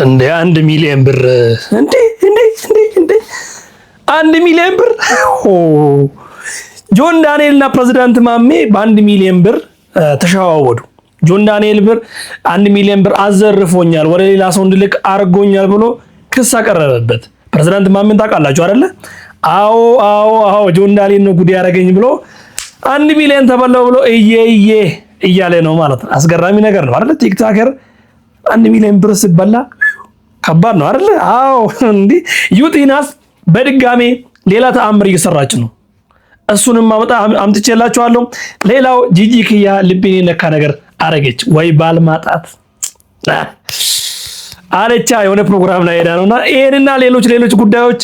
እንደ 1 ሚሊዮን ብር እንዴ 1 ሚሊዮን ብር ጆን ዳንኤል እና ፕሬዝዳንት ማሜ በ1 ሚሊዮን ብር ተሸዋወዱ። ጆን ዳንኤል 1 ሚሊዮን ብር አዘርፎኛል፣ ወደ ሌላ ሰው እንድልክ አርጎኛል ብሎ ክስ አቀረበበት። ፕሬዝዳንት ማሜን ታውቃላችሁ አይደለ? አዎ ጆን ዳንኤል ነው ጉድ ያረገኝ ብሎ 1 ሚሊዮን ተበላው ብሎ እየየ እያለ ነው ማለት ነው። አስገራሚ ነገር ነው አይደለ? ቲክቶከር 1 ሚሊዮን ብር ሲበላ ከባድ ነው አይደለ? አዎ እንዴ ዩቲናስ በድጋሜ ሌላ ተአምር እየሰራች ነው። እሱንም አምጥቼላችኋለሁ። ሌላው ጂጂ ኪያ ልቤን ነካ ነገር አረገች ወይ ባልማጣት አለቻ የሆነ ፕሮግራም ላይ ሄዳ ነውና ይሄንና ሌሎች ጉዳዮች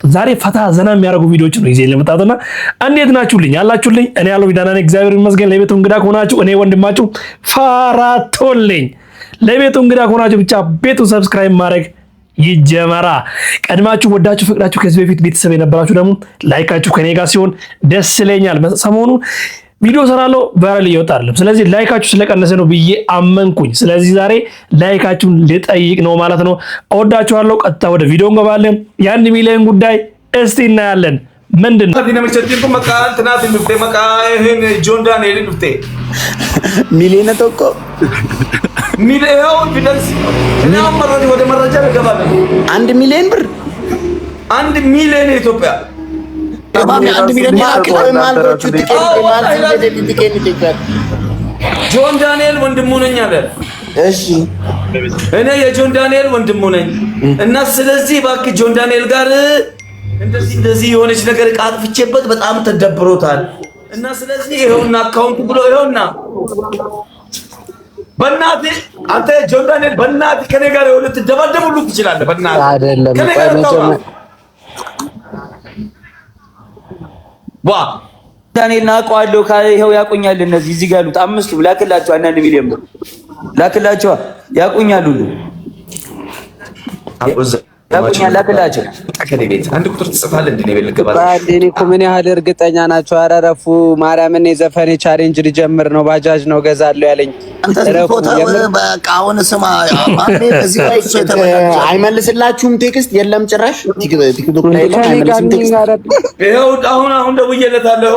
ዛሬ ፈታ ዘና የሚያደርጉ ቪዲዮዎች ነው ይዤ ለመጣሁና እንዴት ናችሁልኝ? አላችሁልኝ? እኔ ያለው ዳና ነኝ፣ እግዚአብሔር ይመስገን። ለቤቱ እንግዳ ከሆናችሁ እኔ ወንድማችሁ ፋራቶልኝ። ለቤቱ እንግዳ ከሆናችሁ ብቻ ቤቱን ሰብስክራይብ ማድረግ ይጀመራ። ቀድማችሁ ወዳችሁ ፍቅዳችሁ ከዚህ በፊት ቤተሰብ የነበራችሁ ደግሞ ላይካችሁ ከኔ ጋር ሲሆን ደስ ይለኛል። ሰሞኑ ቪዲዮ ሰራለሁ ቫይራል እየወጣ አይደለም። ስለዚህ ላይካችሁ ስለቀነሰ ነው ብዬ አመንኩኝ። ስለዚህ ዛሬ ላይካችሁን ልጠይቅ ነው ማለት ነው። እወዳችኋለሁ። ቀጥታ ወደ ቪዲዮ እንገባለን። የ1 ሚሊዮን ጉዳይ እስቲ እናያለን። ምንድን ነው ጆን ዳንኤል ሚሊዮን ተቆ ሚሊዮን ቢደርስ እናም ወደ መረጃ ልገባለን። 1 ሚሊዮን ብር 1 ሚሊዮን ኢትዮጵያ ጆን ዳንኤል ወንድሙ ነኝ አለ። እሺ እኔ የጆን ዳንኤል ወንድሙ ነኝ እና ስለዚህ እባክህ ጆን ዳንኤል ጋር እንደዚህ የሆነች ነገር ቃጥፍቼበት በጣም ተደብሮታል እና ስለዚህ ይሄውና አካውንት ብሎ ይሄውና በእናትህ አንተ ጆን ዳንኤል በእናትህ ከኔ ጋር የሆነ ትደባደቡሉ ትችላለህ። በእናትህ አይደለም ዳንኤል ናውቀዋለሁ ካለ ይሄው ያቆኛል። እነዚህ እዚህ ጋር ያሉት አምስቱ ላክላቸው 1 ሚሊዮን ብር ላክላቸው ያቆኛሉ። ያቆኛል ላክላቸው። ቤት አንድ ቁጥር ትጽፋለህ እንዴ? ነው ልገባ እኔ እኮ ምን ያህል እርግጠኛ ናቸው? አረረፉ ማርያምን የዘፈኔ ቻሌንጅ ልጀምር ነው። ባጃጅ ነው ገዛለሁ ያለኝ። በቃ አሁን ስማ ማሜ በዚህ ላይ አይመልስላችሁም ቴክስት የለም ጭራሽ ቲክቶክ ላይ አይመልስም ቴክስት። ይሄው አሁን ደውዬለታለሁ።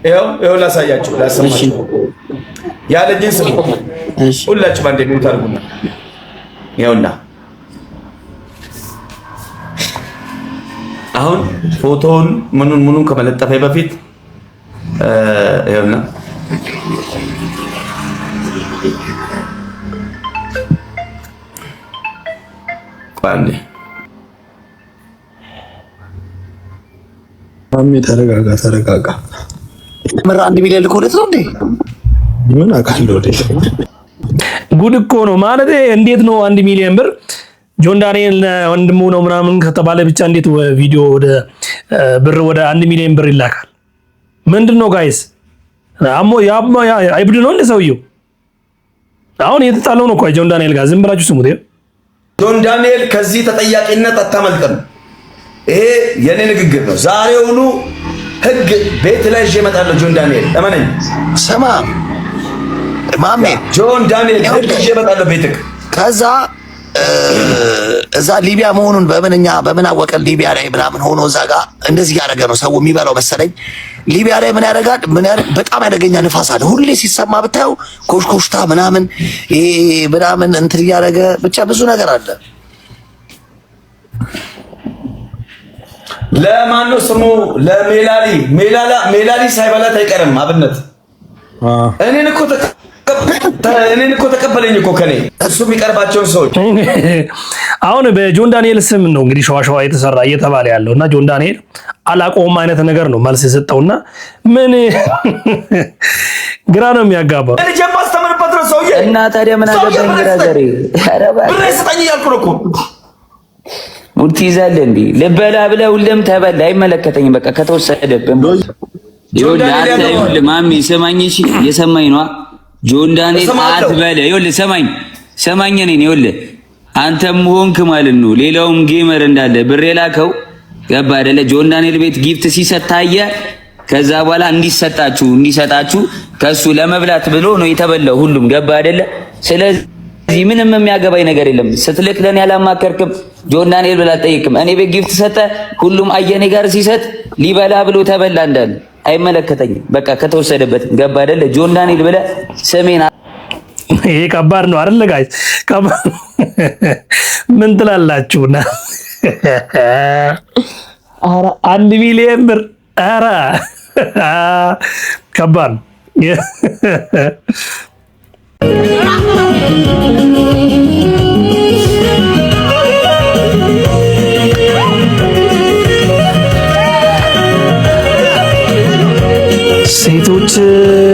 ይሄው ላሳያችሁ ላሰማችሁ ያለኝን ስሙ። ሁላችሁ ባንዴ ነው ታርጉና ይሄውና አሁን ፎቶውን ምኑን ከመለጠፈ በፊት ይኸውና ቋንዴ ማሚ ተረጋጋ። ምራ 1 ሚሊዮን ልኮለት ነው እንዴ? ምን አውቃለሁ። ጉድ እኮ ነው ማለት እንዴት ነው 1 ሚሊዮን ብር ጆን ዳንኤል ወንድሙ ነው ምናምን ከተባለ ብቻ እንዴት ቪዲዮ ወደ 1 ሚሊዮን ብር ይላካል? ምንድነው ጋይስ? አይብድ ነው እንደ ሰውየው አሁን የተጣለው ነው እኮ ጆን ዳንኤል ጋር። ዝም ብላችሁ ስሙት። ጆን ዳንኤል ከዚህ ተጠያቂነት አታመልጥም። ይሄ የኔ ንግግር ነው። ዛሬውኑ ህግ ቤት ላይ ይዤ እመጣለሁ። ጆን ዳንኤል እመነኝ። ስማ ማሜ ጆን ዳንኤል ህግ ይዤ እመጣለሁ ቤትክ። ከዛ እዛ ሊቢያ መሆኑን በምን አወቀን? ሊቢያ ላይ ምናምን ሆኖ እዛ ጋር እንደዚህ ያደረገ ነው ሰው የሚበላው መሰለኝ። ሊቢያ ላይ ምን ያደርጋል? በጣም ያደገኛ ንፋስ አለ ሁሌ ሲሰማ ብታየው፣ ኮሽኮሽታ ምናምን ምናምን እንትን እያደረገ ብቻ ብዙ ነገር አለ። ለማን ነው ስሙ? ሜላሊ ሳይበላት አይቀርም። አብነት እኔን እኮ ተቀበለኝ እኮ ከኔ እሱ የሚቀርባቸውን ሰዎች። አሁን በጆን ዳንኤል ስም ነው እንግዲህ ሸዋሸዋ የተሰራ እየተባለ ያለውና ጆን ዳንኤል አላቆም አይነት ነገር ነው መልስ የሰጠውና ምን ግራ ነው የሚያጋባው። እኔ ጀምባ አስተምርበት ነው ሰውዬ። እና ታዲያ ምን አገባኝ? ግራዘሬ ብር ይሰጠኝ እያልኩ ነው እኮ። ሙርቲ ይዛል እንዴ? ልበላ ብለህ ሁሉም ተበላ። አይመለከተኝም በቃ ከተወሰደብን ይኸውልህ ማሚ ሰማኝ። እሺ የሰማኝ ነው ጆን ዳንኤል አትበለ። ይኸውልህ ሰማኝ ነኝ። ይኸውልህ አንተም ሆንክ ማለት ነው ሌላውም ጌመር እንዳለ ብር የላከው ገባ አይደለ? ጆን ዳንኤል ቤት ጊፍት ሲሰጥ ታየ። ከዛ በኋላ እንዲሰጣችሁ ከሱ ለመብላት ብሎ ነው የተበላው ሁሉም ገባ አይደለ? ስለዚህ እዚህ ምንም የሚያገባኝ ነገር የለም። ስትልክ ለኔ ያላማከርክም ጆን ዳንኤል ብላ አትጠይቅም። እኔ ቤት ጊፍት ሰጠ፣ ሁሉም አየኔ ጋር ሲሰጥ ሊበላ ብሎ ተበላ እንዳለ አይመለከተኝም። በቃ ከተወሰደበት ገባ አይደለ? ጆን ዳንኤል ብለ ስሜን ይሄ ከባድ ነው አይደል ጋይስ? ከባድ ምን ትላላችሁና? ኧረ 1 ሚሊዮን ብር ኧረ ከባድ ነው። ሴቶች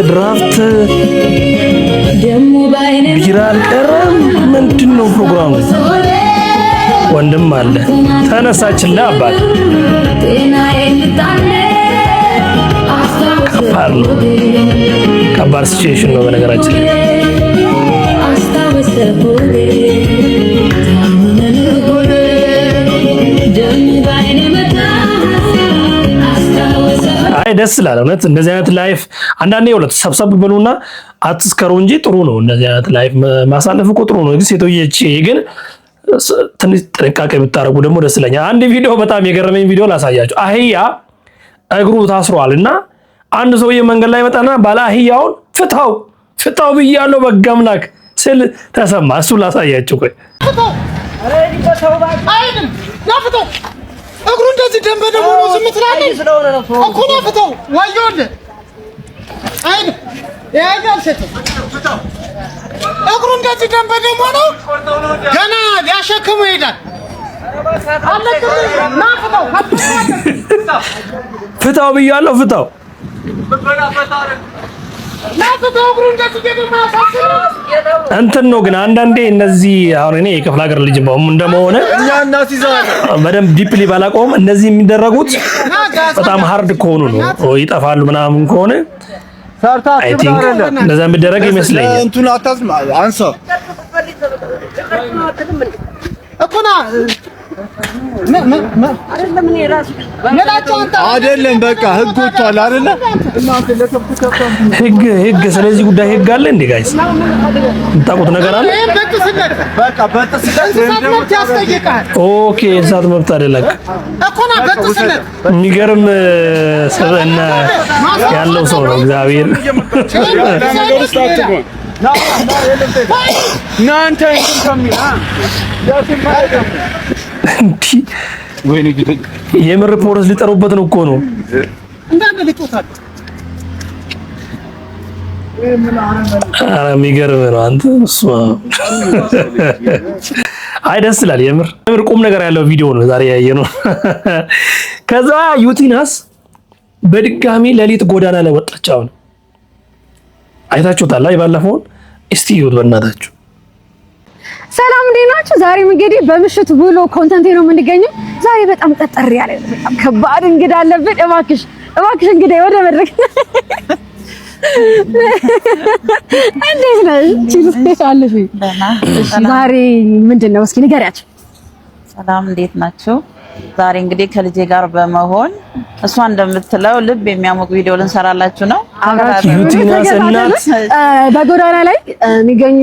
ድራፍት ቢራ አልቀረም። ምንድን ነው ፕሮግራሙ? ወንድም አለ ተነሳችልህ አባት ከባድ ነው። ከባድ ሲቹዌሽን ነው በነገራችን ላይ። አይ ደስ ይላል እውነት። እንደዚህ አይነት ላይፍ አንዳንዴ ሁለት ሰብሰብ ብሉና አትስከሩ እንጂ ጥሩ ነው። እንደዚህ አይነት ላይፍ ማሳለፍ እኮ ጥሩ ነው። ሴቶች ግን ትንሽ ጥንቃቄ ብታረጉ ደግሞ ደስ ይለኛል። አንድ ቪዲዮ በጣም የገረመኝ ቪዲዮ ላሳያችሁ። አህያ እግሩ ታስሯል እና አንድ ሰውዬ መንገድ ላይ መጣና ባለ አህያውን ፍታው ብያለሁ በጋ አምላክ ስል ተሰማ። እሱ ላሳያችሁ። ቆይ እግሩ እንደዚህ ደም በደም ሆኖ ዝም ትላለህ እኮ ነው። ፍታው ወዮልህ። አይድ ያያል ሴት እግሩ እንደዚህ ደም በደም ሆኖ ገና ሊያሸክመው ይሄዳል። ፍታው ብያለሁ ፍታው እንትን ነው። ግን አንዳንዴ እነዚህ አሁን እኔ የክፍለ ሀገር ልጅ እንደመሆነ በደንብ ዲፕሊ ባላቆም እነዚህ የሚደረጉት በጣም ሃርድ ከሆኑ ነው ይጠፋሉ ምናምን ከሆነ አይ ቲንክ እንደዛ የሚደረግ ይመስለኛል። እንቱን አታዝም አንሳ እኮና አይደለም በቃ ህግ ወጥቷል አይደለ? ህግ ስለዚህ ጉዳይ ህግ አለ እንዴ ጋይስ? የምታውቁት ነገር አለ? በቃ በጥስለት ያስጠይቃል። ኦኬ እንስሳት መብት አይደለም እኮና በጥስለት የሚገርም ሰበና ያለው ሰው ነው እግዚአብሔር። እናንተ የምር ፖሊስ ሊጠሩበት ነው እኮ ነው እንዳንተ ሊጦታል። የሚገርም ነው አንተ እሱ። አይ ደስ ይላል የምር ቁም ነገር ያለው ቪዲዮ ነው ዛሬ ያየነው። ከዛ ዩቲናስ በድጋሚ ሌሊት ጎዳና ላይ ወጣች። አሁን አይታችሁታል ባለፈውን። እስቲ ይሁት በእናታችሁ። ሰላም እንዴት ናችሁ? ዛሬም እንግዲህ በምሽት ውሎ ኮንተንት ነው የምንገኘው። ዛሬ በጣም ጠጠር ያለ በጣም ከባድ እንግዳ አለብን። እባክሽ እንግዳ ወደ መድረክ እንዴት ነሽ? ቺልስፔሻልሽ ዛሬ ምንድነው? እስኪ ንገሪያቸው። ሰላም እንዴት ናችሁ? ዛሬ እንግዲህ ከልጄ ጋር በመሆን እሷ እንደምትለው ልብ የሚያሞቅ ቪዲዮ ልንሰራላችሁ ነው። ዩቲናስ እናት በጎዳና ላይ የሚገኙ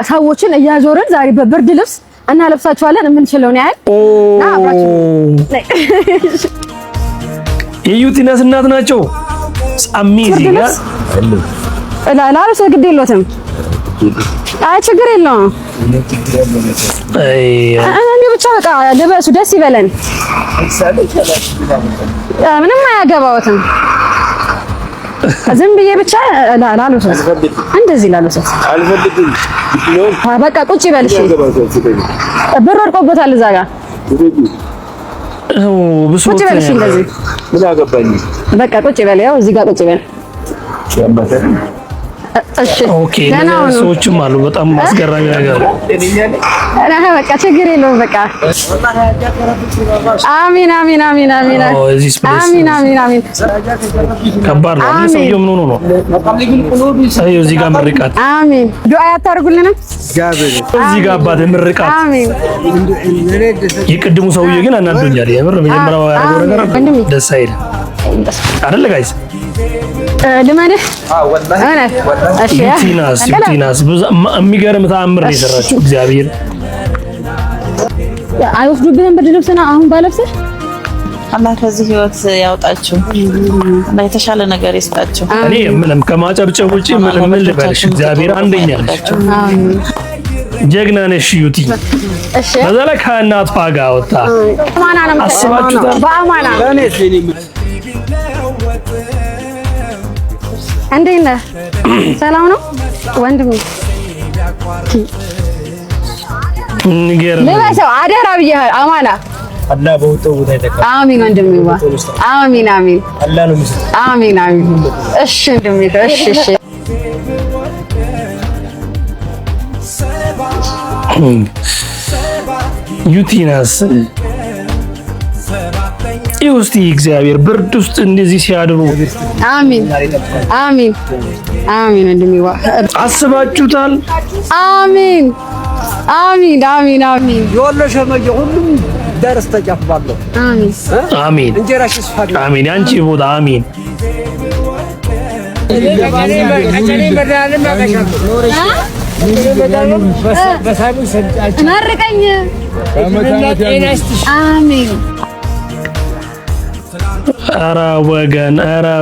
ሰዎችን እያዞርን ዛሬ በብርድ ልብስ እናለብሳቸዋለን። የምንችለውን ያህል የዩቲናስ እናት ናቸው። አሜዚንግ ላልብስ ግድ የለዎትም። አይ ችግር የለውም። እኔ ብቻ በቃ ልበሱ፣ ደስ ይበለን። ምንም አያገባዎትም። ዝም ብዬ ብቻ ላልብስ፣ እንደዚህ ላልብስ። በቃ ቁጭ ይበል። እሺ ብር ወድቆበታል እዛ ጋር ቁጭ በል። እሺ እንደዚህ ምን አገባኝ። በቃ ቁጭ በል። ያው እዚህ ጋር ቁጭ በል። እሺ ኦኬ። ሰዎችም አሉ በጣም አስገራሚ ነገር። በቃ ችግር የለውም። በቃ አሚን አሚን አሚን አሚን አሚን አሚን አሚን። ከባድ ነው። ሰውየው ምን ሆኖ ነው? ሰውየው እዚህ ጋር ምርቃት አሚን። ዱአ ያታርጉልንም እዚህ ጋር አባት ምርቃት አሚን። የቅድሙ ሰውዬ ግን አናዶኛል የምር። መጀመሪያው ያደረገው ነገር ደስ አይልም። አይደለ ጋይስ? ልመንህ እሺ። ዩቲናስ የሚገርም ተአምር ነው የሰራችው። እግዚአብሔር አይወስዱብህም ብርድ ልብስና አሁን ባለብስህ አላህ ከዚህ ህይወት ያውጣችሁ። አላህ የተሻለ ነገር ይስጣችሁ። እኔ ምንም ከማጨብጨብ ውጪ ምን ልበልሽ? እግዚአብሔር አንደኛ ነሽ። ጀግና ነሽ ዩቲ። እሺ በዛ ላይ ከእናቷ ጋር ወጣ አስባችሁታል? በአማና እንዴት ነህ? ሰላም ነው ወንድሜ? ልበሰው አደራ ብዬሽ አማና አላህ በወጣው ቦታ ይተካ። አሚን ወንድሜ። አሚን አሚን አላህ ነው የሚሰጠው። አሚን አሚን። እሺ ወንድሜ እሺ እሺ። ዩቲናስ እስቲ እግዚአብሔር ብርድ ውስጥ እንደዚህ ሲያድሩ አሚን አሚን አሚን ወንድሜ አስባችሁታል? አሚን አሚን አሚን አሚን። የወሎ ሸመጌ ሁሉም ደርስ ተጨፍባለሁ። አሚን አሚን እንጀራሽ ይስፋል። አሚን። አንቺ ቦታ አሚን። መርቀኝ። አሚን። ኧረ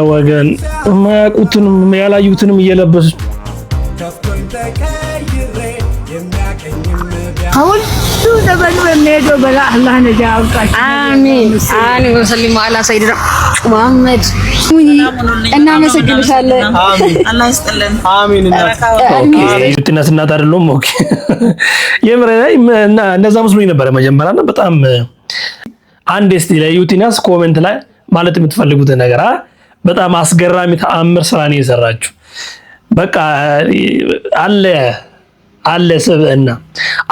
ወገን የማያውቁትንም ያላዩትንም እየለበሱ ሁሉ ዘመኑ የሚሄደው በላ አላህ ነጃ ያውጣችሁ። አሚን አሚን። ወሰሊሙ አላ ሰይድና ሙሐመድ። እናመሰግንሻለን። አላህ ይስጥልን። አሚን። ዩቲናስ እናት አይደለም። ኦኬ የምሬ እና እንደዛ መስሎኝ ነበር መጀመሪያ። በጣም አንድ እስቲ ለዩቲናስ ኮሜንት ላይ ማለት የምትፈልጉት ነገር በጣም አስገራሚ ተአምር ስራ ነው የሰራችሁ። በቃ አለ ስብዕና።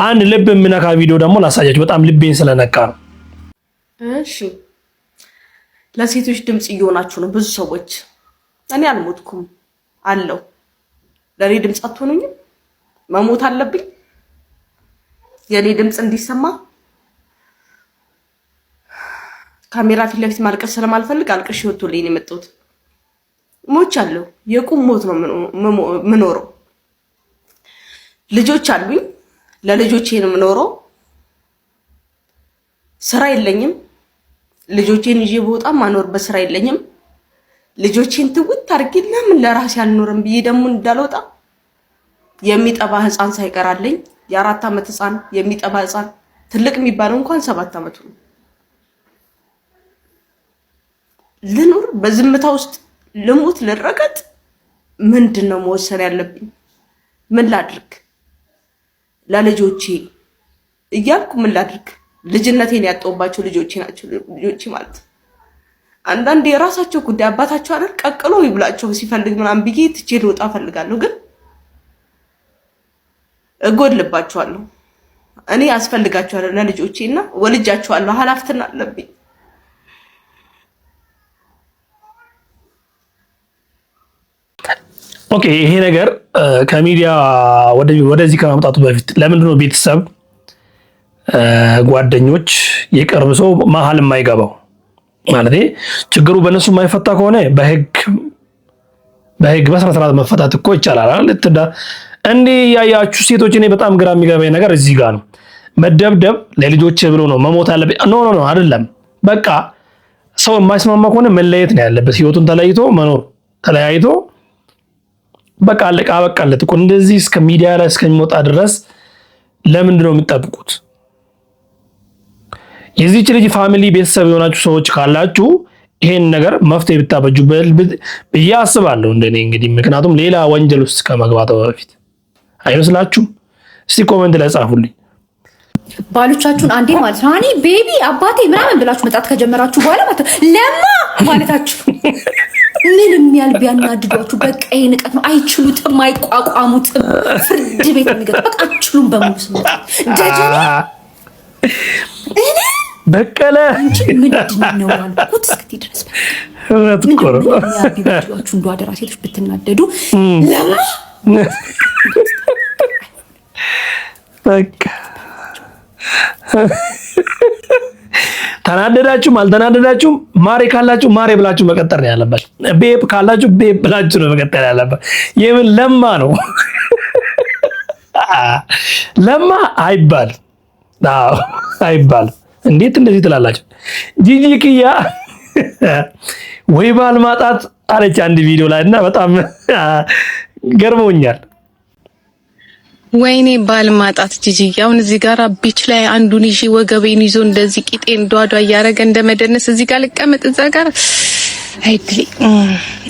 አንድ ልብ የምነካ ቪዲዮ ደግሞ ላሳያችሁ። በጣም ልቤን ስለነካ ነው። እሺ ለሴቶች ድምጽ እየሆናችሁ ነው ብዙ ሰዎች። እኔ አልሞትኩም አለው። ለኔ ድምጽ አትሆኑኝም? መሞት አለብኝ የኔ ድምጽ እንዲሰማ? ካሜራ ፊት ለፊት ማልቀስ ስለማልፈልግ አልቅሽ ወጥቶልኝ ነው የመጣሁት። ሞቻለሁ። የቁም ሞት ነው ምኖረው። ልጆች አሉኝ። ለልጆቼ ነው የምኖረው። ስራ የለኝም። ልጆቼን ይዤ በወጣ ማኖርበት ስራ የለኝም። ልጆቼን ትውት አድርጌ ለምን ለራሴ አልኖርም ብዬ ደግሞ እንዳልወጣ የሚጠባ ህፃን ሳይቀራለኝ የ4 ዓመት ህፃን የሚጠባ ህፃን ትልቅ የሚባለው እንኳን 7 ዓመቱ ነው። ልኑር በዝምታ ውስጥ ልሙት ልረገጥ? ምንድነው መወሰን ያለብኝ? ምን ላድርግ? ለልጆቼ እያልኩ ምን ላድርግ? ልጅነቴን ያጣሁባቸው ልጆቼ ናቸው። ልጆቼ ማለት አንዳንዴ የራሳቸው ጉዳይ አባታቸው አይደል ቀቅሎ ይብላቸው ሲፈልግ ምናምን ብዬ ትቼ ልወጣ ፈልጋለሁ፣ ግን እጎድልባቸዋለሁ። እኔ አስፈልጋቸዋለሁ ለልጆቼና ወልጃቸዋለሁ። ኃላፊነት አለብኝ። ኦኬ ይሄ ነገር ከሚዲያ ወደዚህ ከማምጣቱ በፊት ለምንድን ነው ቤተሰብ ጓደኞች የቅርብ ሰው መሀል የማይገባው? ማለት ችግሩ በእነሱ የማይፈታ ከሆነ በህግ በስነ ስርዓት መፈታት እኮ ይቻላል አይደል? እንዲህ ያያችሁ ሴቶች፣ እኔ በጣም ግራ የሚገባኝ ነገር እዚህ ጋር ነው። መደብደብ ለልጆች ብሎ ነው መሞት አለበት? ኖ አይደለም። በቃ ሰው የማይስማማ ከሆነ መለየት ነው ያለበት። ህይወቱን ተለይቶ መኖር፣ ተለያይቶ በቃ አለቃ በቃለት እኮ። እንደዚህ እስከ ሚዲያ ላይ እስከሚወጣ ድረስ ለምንድን ነው የሚጠብቁት? የዚህች ልጅ ፋሚሊ ቤተሰብ የሆናችሁ ሰዎች ካላችሁ ይሄን ነገር መፍትሄ ብታበጁ ብዬ አስባለሁ እንደኔ እንግዲህ። ምክንያቱም ሌላ ወንጀል ውስጥ ከመግባቱ በፊት አይመስላችሁም? እስቲ ኮሜንት ላይ ጻፉልኝ። ባሎቻችሁን አንዴ ማለት ነው አኒ ቤቢ አባቴ ምናምን ብላችሁ መጣት ከጀመራችሁ በኋላ ማለት ለማ ማለታችሁ ምንም ያህል ቢያናድዷችሁ በቃ ይሄ ንቀት ነው። አይችሉትም፣ አይቋቋሙትም። ፍርድ ቤት የሚገባ በቃ አችሉም በሙሉ ስመጣ ደጀኔ እኔ በቀለ አንቺ ምንድን ነው ያልኩት እስክቲ ድረስ ቢባችሁ እንዶ አደራ ሴቶች ብትናደዱ ለማ በቃ ተናደዳችሁም አልተናደዳችሁም ማሬ ካላችሁ ማሬ ብላችሁ መቀጠል ነው ያለባችሁ። ቤብ ካላችሁ ቤብ ብላችሁ ነው መቀጠል ያለባችሁ። የምን ለማ ነው ለማ አይባልም። አዎ አይባልም። እንዴት እንደዚህ ትላላችሁ? ጂጂ ኪያ ወይ ባል ማጣት አለች አንድ ቪዲዮ ላይ እና በጣም ገርሞኛል። ወይኔ ባል ማጣት ጂጂ አሁን እዚህ ጋር ቢች ላይ አንዱን ይዤ ወገቤን ይዞ እንደዚህ ቂጤን ዷዷ እያደረገ እንደመደነስ እዚህ ጋር ልቀመጥ እዛ ጋር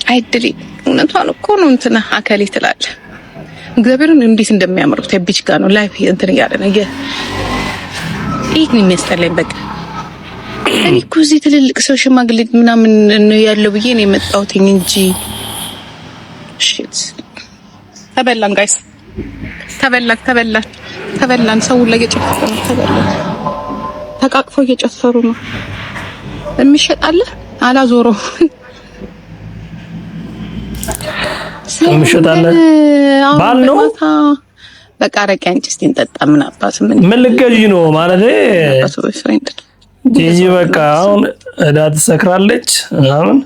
አይድሊ እውነቷን እኮ ነው። እንትና አከሌ ትላለህ እግዚአብሔርን እንዴት እንደሚያምሩት ቢች ጋር ነው ላይፍ እንትን እያለ ነው ይህ ነው የሚያስጠላኝ። በቃ እኔ እኮ እዚህ ትልልቅ ሰው ሽማግሌ ምናምን ነው ያለው ብዬ ነው የመጣሁት እንጂ ሺት ተበላን ጋይስ ተበላን። ሰው ላይ እየጨፈሩ ነው። ተበላን። ተቃቅፈው እየጨፈሩ ነው። የሚሸጣለ አላዞረው የሚሸጣለ ባል ነው። በቃ አረቄ አንቺ እስቲ እንጠጣ። ምን አባቱ ምን ልገዢ ነው ማለት ጂጂ በቃ አሁን እዳ ትሰክራለች ምናምን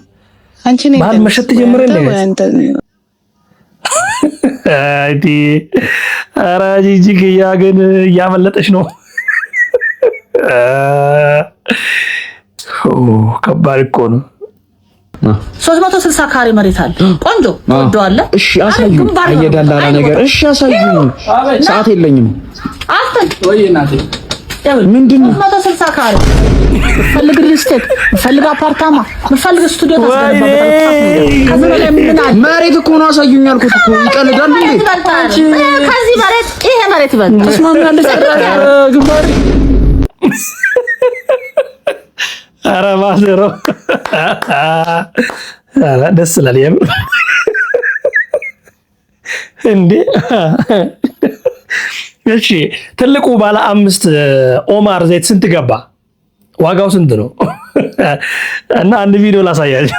አንቺ ነኝ ባል መሸጥ ጀምረልኝ አይቲ ኧረ ጂጂ ኪያ ግን እያመለጠች ነው። ከባድ እኮ ነው። 360 ካሬ መሬት አለ። ቆንጆ ወደዋለ። እሺ አሳዩ። አየዳላላ ነገር እሺ አሳዩ። ሰዓት የለኝም። አፍን ወይ እናቴ ምንድነው 360 ካሬ ፈልግ ሪስቴት ፈልግ አፓርታማ ፈልግ ስቱዲዮ ታስገባበት። መሬት እኮ ነው አሳዩኝ ያልኩት እኮ ይቀልዳል እንዴ? ከዚህ መሬት ይሄ መሬት ይበል ተስማሚያለሽ? ግንባር ኧረ ማዘሮ ኧረ ደስ ይላል የምር እንዴ። እሺ ትልቁ ባለ 5 ኦማር ዘይት ስንት ገባ? ዋጋው ስንት ነው? እና አንድ ቪዲዮ ላሳያችሁ።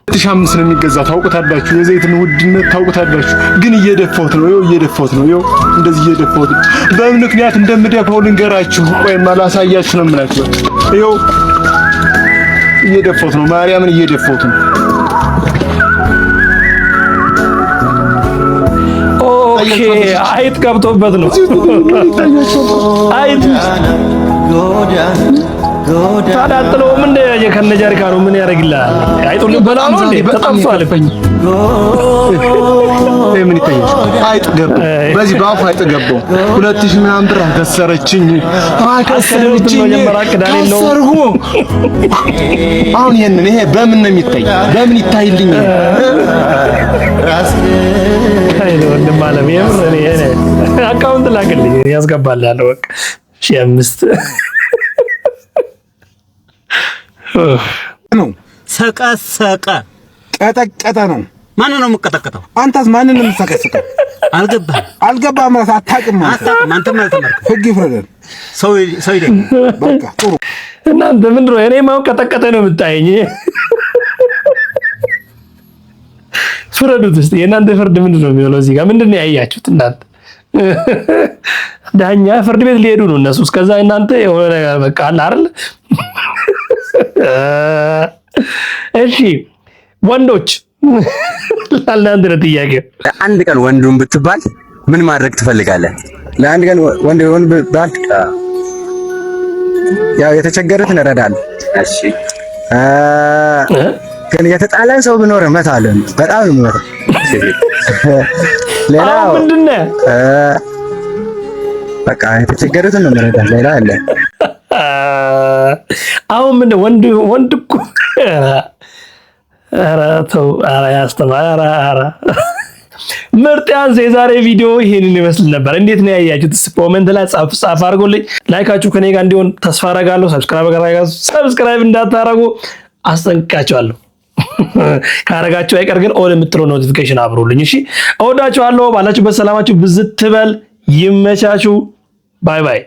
2005 ነው የሚገዛ ታውቁታላችሁ። የዘይትን ውድነት ታውቁታላችሁ። ግን እየደፋሁት ነው ይኸው እንደዚህ እየደፋሁት በምን ምክንያት እንደምደፋው ልንገራችሁ። ቆይማ ላሳያችሁ ነው የምላችሁ። ይኸው እየደፋሁት ነው። ማርያምን እየደፋሁት ነው። ኦኬ አይጥ ገብቶበት ነው። አይጥ ታዳጥለውም እንደ የከነጃሪካ ነው። ምን ያደርግልሃል? አይጡን ልበላ ነው እንዴ? ተጠምቷል። ምን ይታያል? አይጥ ገባ። በዚህ በአፉ አይጥ ገባው። 2000 ምናምን ብር አከሰረችኝ። ከሰርጎ አሁን ይሄ በምን ነው የሚታይ? በምን ይታይልኝ? ወንድም አለም የምር እኔ አካውንት ላክልኝ ያስገባልሃለሁ። በቃ 5 ነው ሰቀሰቀ ቀጠቀጠ ነው። ማን ነው የምቀጠቀጠው? አንተስ ማን ነው የምትሰቀሰቀው? አልገባህም ማለት አታውቅም ማለት አንተ ማለት ተመርከ ህግ ይፍረዳል። ሰው ይደግ በቃ ጥሩ። እናንተ ምንድን ነው እኔ ማው ቀጠቀጠ ነው የምታየኝ? ፍረዱት እስቲ። የእናንተ ፍርድ ምንድን ነው የሚሆነው? እዚህ ጋር ምንድን ነው ያያችሁት እናንተ? ዳኛ ፍርድ ቤት ሊሄዱ ነው እነሱ። እስከዛ እናንተ የሆነ ነገር በቃ አለ አይደል? እሺ ወንዶች ለአንድ ነው ጥያቄው። አንድ ቀን ወንዱን ብትባል ምን ማድረግ ትፈልጋለህ? ለአንድ ቀን ወንድ ብትባል ያው የተቸገሩትን እረዳለሁ። እሺ ግን የተጣላን ሰው ብኖር እመታለሁ። በጣም ነው የምመታው። ሌላው ምንድነው? በቃ የተቸገሩትን ነው የምረዳው። ሌላ አለ አሁን ምን ወንድ እኮ ኧረ ተው፣ ኧረ ያስተማር፣ ኧረ ምርጥ ያንስ የዛሬ ቪዲዮ ይሄንን ይመስል ነበር። እንዴት ነው ያያችሁት? ኮሜንት ላይ ጻፍ አድርጉልኝ። ላይካችሁ ከኔ ጋር እንዲሆን ተስፋ አደርጋለሁ። ሰብስክራይብ እንዳታረጉ አስጠንቅቃችኋለሁ። ካረጋችሁ አይቀር ግን ኦል የምትለው ኖቲፊኬሽን አብሩልኝ። እሺ እወዳችኋለሁ። ባላችሁበት ሰላማችሁ ብዝት ትበል። ይመቻችሁ። ባይ ባይ።